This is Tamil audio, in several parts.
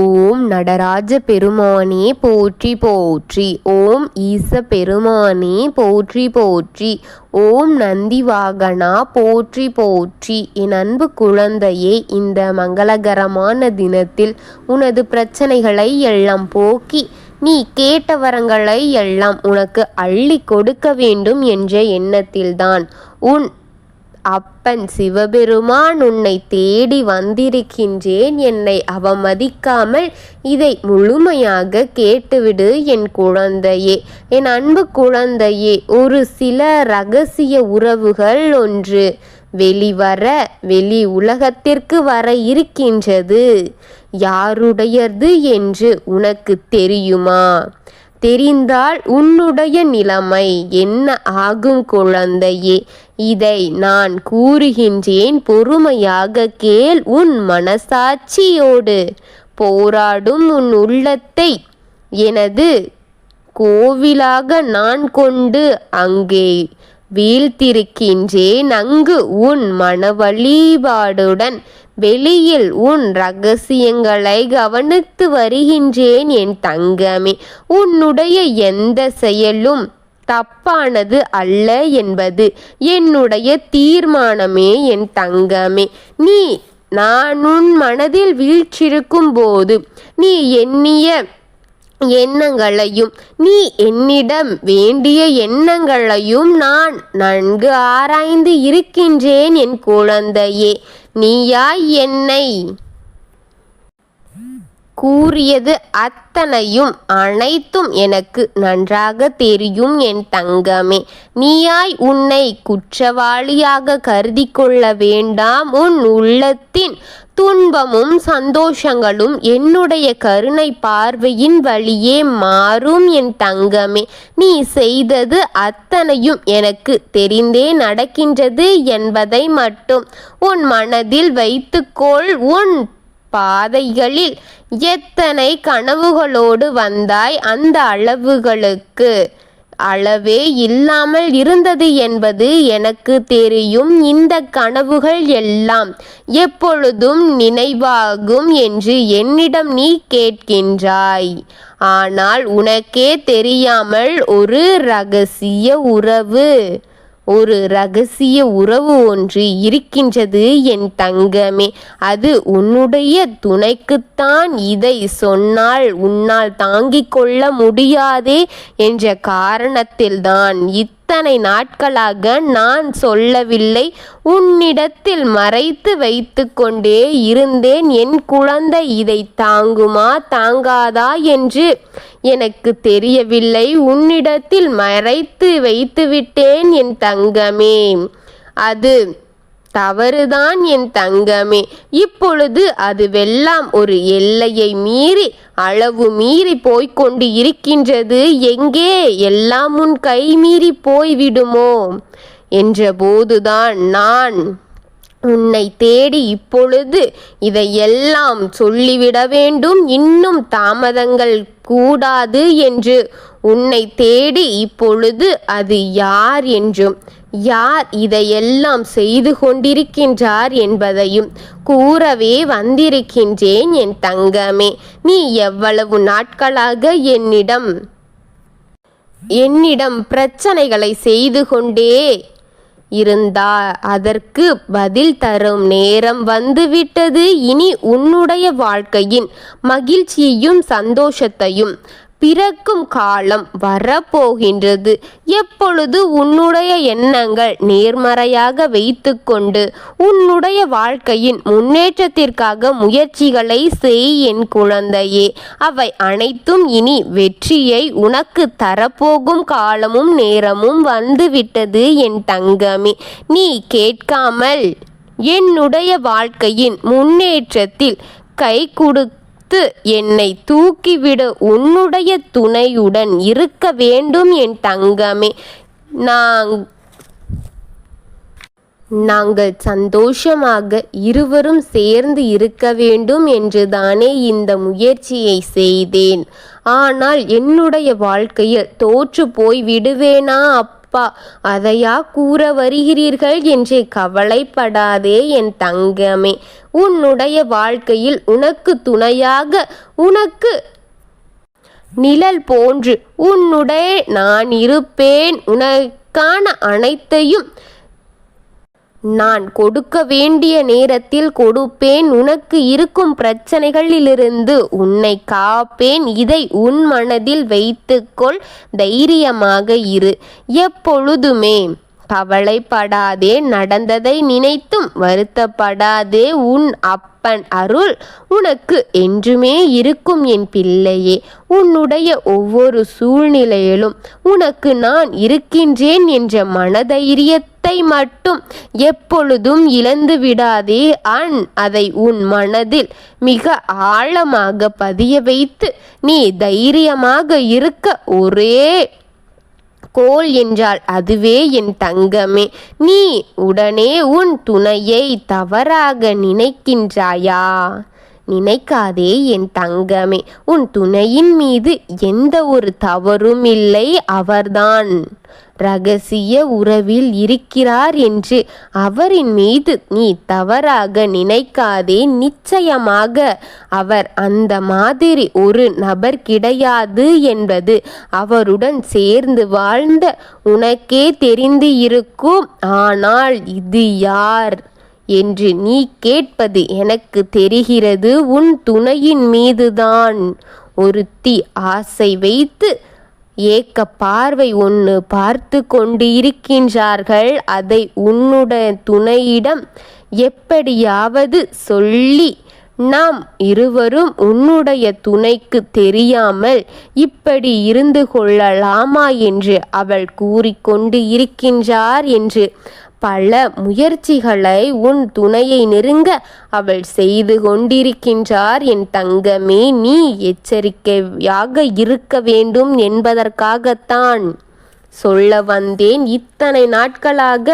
ஓம் நடராஜ பெருமானே போற்றி போற்றி. ஓம் ஈச பெருமானே போற்றி போற்றி. ஓம் நந்தி வாகனா போற்றி போற்றி. என் அன்பு குழந்தையே, இந்த மங்களகரமான தினத்தில் உனது பிரச்சனைகளை எல்லாம் போக்கி நீ கேட்ட வரங்களை எல்லாம் உனக்கு அள்ளி கொடுக்க வேண்டும் என்ற எண்ணத்தில்தான் உன் அப்பன் சிவபெருமான் உன்னை தேடி வந்திருக்கின்றேன். என்னை அவமதிக்காமல் இதை முழுமையாக கேட்டுவிடு என் குழந்தையே, என் அன்பு குழந்தையே. ஒரு சில இரகசிய உறவுகள் ஒன்று வெளி உலகத்திற்கு வர இருக்கின்றது. யாருடையது என்று உனக்கு தெரியுமா? தெரிந்தால் உன்னுடைய நிலைமை என்ன ஆகும் குழந்தையே? இதை நான் கூறுகின்றேன், பொறுமையாக கேள். உன் மனசாட்சியோடு போராடும் உன் உள்ளத்தை எனது கோவிலாக நான் கொண்டு அங்கே வீழ்த்திருக்கின்றேன். அங்கு உன் மன வழிபாடுடன் வெளியில் உன் இரகசியங்களை கவனித்து வருகின்றேன் என் தங்கமே. உன்னுடைய எந்த செயலும் தப்பானது அல்ல என்பது என்னுடைய தீர்மானமே என் தங்கமே. நான் உன் மனதில் வீழ்ச்சிருக்கும் போது நீ எண்ணிய எண்ணங்களையும் நீ என்னிடம் வேண்டிய எண்ணங்களையும் நான் நன்கு ஆராய்ந்து இருக்கின்றேன் என் குழந்தையே. நீயாய் என்னை கூறியது அனைத்தும் எனக்கு நன்றாக தெரியும் என் தங்கமே. நீயாய் உன்னை குற்றவாளியாக கருதி கொள்ள வேண்டாம். உன் உள்ளத்தின் துன்பமும் சந்தோஷங்களும் என்னுடைய கருணை பார்வையின் வழியே மாறும் என் தங்கமே. நீ செய்தது அத்தனையும் எனக்கு தெரிந்தே நடக்கின்றது என்பதை மட்டும் உன் மனதில் வைத்துக்கொள். உன் பாதைகளில் எத்தனை கனவுகளோடு வந்தாய், அந்த அளவே இல்லாமல் இருந்தது என்பது எனக்கு தெரியும். இந்த கனவுகள் எல்லாம் எப்பொழுதும் நினைவாகும் என்று என்னிடம் நீ கேட்கின்றாய். ஆனால் உனக்கே தெரியாமல் ஒரு இரகசிய உறவு ஒன்று இருக்கின்றது என் தங்கமே. அது உன்னுடைய துணைக்குத்தான். இதை சொன்னால் உன்னால் தாங்கிக் கொள்ள முடியாதே என்ற காரணத்தில்தான் இத்தனை நாட்களாக நான் சொல்லவில்லை. உன்னிடத்தில் மறைத்து வைத்து கொண்டே இருந்தேன். என் குழந்தை இதை தாங்குமா தாங்காதா என்று எனக்கு தெரியவில்லை. உன்னிடத்தில் மறைத்து வைத்து விட்டேன் என் தங்கமே. அது தவறுதான் என் தங்கமே. இப்பொழுது அதுவெல்லாம் ஒரு எல்லையை மீறி அளவு மீறி போய்கொண்டு இருக்கின்றது. எங்கே எல்லாம் உன் கை மீறி போய்விடுமோ என்ற போதுதான் நான் உன்னை தேடி இப்பொழுது இதையெல்லாம் சொல்லிவிட வேண்டும். இன்னும் தாமதங்கள் கூடாது என்று உன்னை தேடி இப்பொழுது அது யார் என்றும் யார் இதையெல்லாம் செய்து கொண்டிருக்கின்றார் என்பதையும் கூறவே வந்திருக்கின்றேன் என் தங்கமே. நீ எவ்வளவு நாட்களாக என்னிடம் பிரச்சனைகளை செய்து கொண்டே இருந்தா, அதற்கு பதில் தரும் நேரம் வந்துவிட்டது. இனி உன்னுடைய வாழ்க்கையின் மகிழ்ச்சியையும் சந்தோஷத்தையும் பிறக்கும் காலம் வரப்போகின்றது. எப்பொழுது உன்னுடைய எண்ணங்கள் நேர்மறையாக வைத்துக்கொண்டு உன்னுடைய வாழ்க்கையின் முன்னேற்றத்திற்காக முயற்சிகளை செய் என் குழந்தையே. அவை அனைத்தும் இனி வெற்றியை உனக்கு தரப்போகும் காலமும் நேரமும் வந்துவிட்டது என் தங்கமே. நீ கேட்காமல் என்னுடைய வாழ்க்கையின் முன்னேற்றத்தில் கை கொடுக்க என்னை தூக்கிவிட உன்னுடைய துணையுடன் இருக்க வேண்டும் என் தங்கமே. நாங்கள் சந்தோஷமாக இருவரும் சேர்ந்து இருக்க வேண்டும் என்றுதானே இந்த முயற்சியை செய்தேன். ஆனால் என்னுடைய வாழ்க்கையில் தோற்று போய் விடுவேனா அப்பா, அதையா கூற வருகிறீர்கள் என்று கவலைப்படாதே என் தங்கமே. உன்னுடைய வாழ்க்கையில் உனக்கு துணையாக, உனக்கு நிழல் போன்று உன்னுடைய நான் இருப்பேன். உனக்கான அனைத்தையும் நான் கொடுக்க வேண்டிய நேரத்தில் கொடுப்பேன். உனக்கு இருக்கும் பிரச்சனைகளிலிருந்து உன்னை காப்பேன். இதை உன் மனதில் வைத்துக்கொள். தைரியமாக இரு. எப்பொழுதுமே கவலைப்படாதே. நடந்ததை நினைத்தும் வருத்தப்படாதே. உன் அப்பன் அருள் உனக்கு என்றுமே இருக்கும் என் பிள்ளையே. உன்னுடைய ஒவ்வொரு சூழ்நிலையிலும் உனக்கு நான் இருக்கின்றேன் என்ற மனதைரியத்தை மட்டும் எப்பொழுதும் இழந்து விடாதே. அதை உன் மனதில் மிக ஆழமாக பதிய வைத்து நீ தைரியமாக இருக்க ஒரே கோல் என்றால் அதுவே என் தங்கமே. நீ உடனே உன் துணையை தவறாக நினைக்கின்றாயா? நினைக்காதே என் தங்கமே. உன் துணையின் மீது எந்த ஒரு தவறும் இல்லை. அவர்தான் இரகசிய உறவில் இருக்கிறார் என்று அவரின் மீது நீ தவறாக நினைக்காதே. நிச்சயமாக அவர் அந்த மாதிரி ஒரு நபர் கிடையாது என்பது அவருடன் சேர்ந்து வாழ்ந்த உனக்கே தெரிந்து இருக்கும். ஆனால் இது யார் என்று நீ கேட்பது எனக்கு தெரிகிறது. உன் துணையின் மீதுதான் ஒருத்தி ஆசை வைத்து ஏக்க பார்வை ஒன்று பார்த்து கொண்டு இருக்கின்றார்கள். அதை உன்னுடைய துணையிடம் எப்படியாவது சொல்லி நாம் இருவரும் உன்னுடைய துணைக்கு தெரியாமல் இப்படி இருந்து கொள்ளலாமா என்று அவள் கூறிக்கொண்டு இருக்கின்றார் என்று பல முயற்சிகளை உன் துணையை நெருங்க அவள் செய்து கொண்டிருக்கின்றார் என் தங்கமே. நீ எச்சரிக்கையாக இருக்க வேண்டும் என்பதற்காகத்தான் சொல்ல வந்தேன். இத்தனை நாட்களாக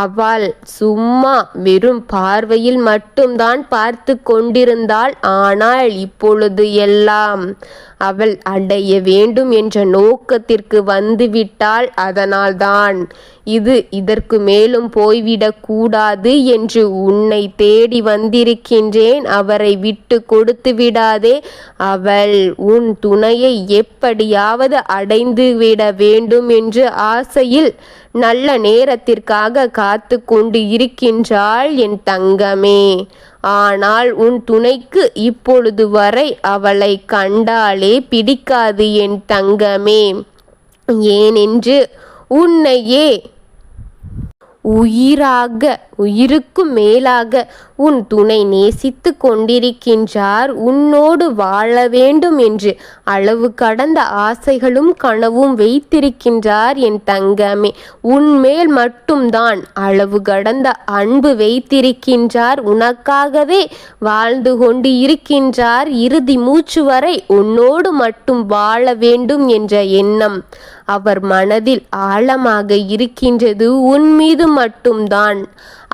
அவள் சும்மா வெறும் பார்வையில் மட்டும்தான் பார்த்து கொண்டிருந்தாள். ஆனால் இப்பொழுது எல்லாம் அவள் அடைய வேண்டும் என்ற நோக்கத்திற்கு வந்துவிட்டாள். அதனால்தான் இதற்கு மேலும் போய்விடக் கூடாது என்று உன்னை தேடி வந்திருக்கின்றேன். அவரை விட்டு கொடுத்து விடாதே. அவள் உன் துணையை எப்படியாவது அடைந்து விட வேண்டும் என்று ஆசையில் நல்ல நேரத்திற்காக காத்து கொண்டு இருக்கின்றாள் என் தங்கமே. ஆனால் உன் துணைக்கு இப்பொழுது வரை அவளை கண்டாலே பிடிக்காது என் தங்கமே. ஏனென்று உன்னையே உயிருக்கும் மேலாக உன் துணை நேசித்து கொண்டிருக்கின்றார். உன்னோடு வாழ வேண்டும் என்று அளவு கடந்த ஆசைகளும் கனவும் வைத்திருக்கின்றார் என் தங்கமே. உன்மேல் மட்டும்தான் அளவு கடந்த அன்பு வைத்திருக்கின்றார். உனக்காகவே வாழ்ந்து கொண்டு இருக்கின்றார். இறுதி மூச்சு வரை உன்னோடு மட்டும் வாழ வேண்டும் என்ற எண்ணம் அவர் மனதில் ஆழமாக இருக்கின்றது. உன் மீது மட்டும்தான்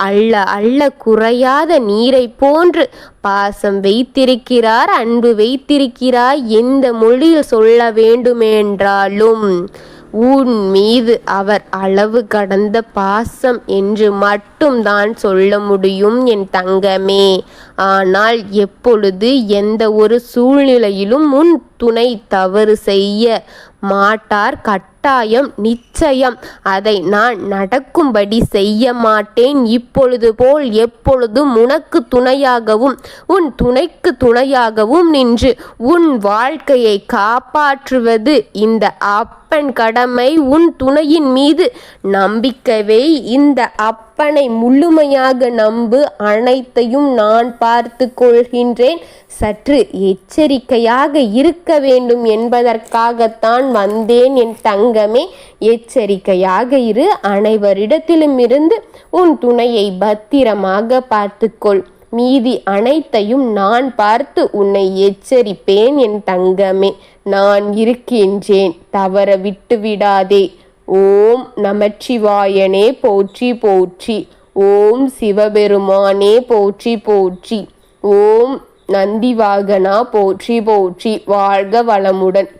அள்ள குறையாத நீரை போன்று பாசம் வைத்திருக்கிறார், அன்பு வைத்திருக்கிறார். எந்த மொழியில் சொல்ல வேண்டுமென்றாலும் உன் மீது அவர் அளவு கடந்த பாசம் என்று மட்டும்தான் சொல்ல முடியும் என் தங்கமே. ஆனால் எப்பொழுது எந்த ஒரு சூழ்நிலையிலும் உன் துணை தவறு செய்ய மாட்டார். கட்டாயம் நிச்சயம் அதை நான் நடக்கும்படி செய்ய மாட்டேன். இப்பொழுது போல் எப்பொழுதும் உனக்கு துணையாகவும் உன் துணைக்கு துணையாகவும் நின்று உன் வாழ்க்கையை காப்பாற்றுவது இந்த அப்பன் கடமை. உன் துணையின் மீது நம்பிக்கை இந்த அப்பனை முழுமையாக நம்பு. அனைத்தையும் நான் பார்த்து கொள்கின்றேன். சற்று எச்சரிக்கையாக இருக்க வேண்டும் என்பதற்காகத்தான் வந்தேன் என் தங்கமே. எச்சரிக்கையாக இரு. அனைவரிடத்திலும் இருந்து உன் துணையை பத்திரமாக பார்த்துக்கொள். மீதி அனைத்தையும் நான் பார்த்து உன்னை எச்சரிப்பேன் என் தங்கமே. நான் இருக்கின்றேன், தவற விட்டு விடாதே. ஓம் நமச்சிவாயனே போற்றி போற்றி. ஓம் சிவபெருமானே போற்றி போற்றி. ஓம் நந்திவாகனா போற்றி போற்றி. வாழ்க வளமுடன்.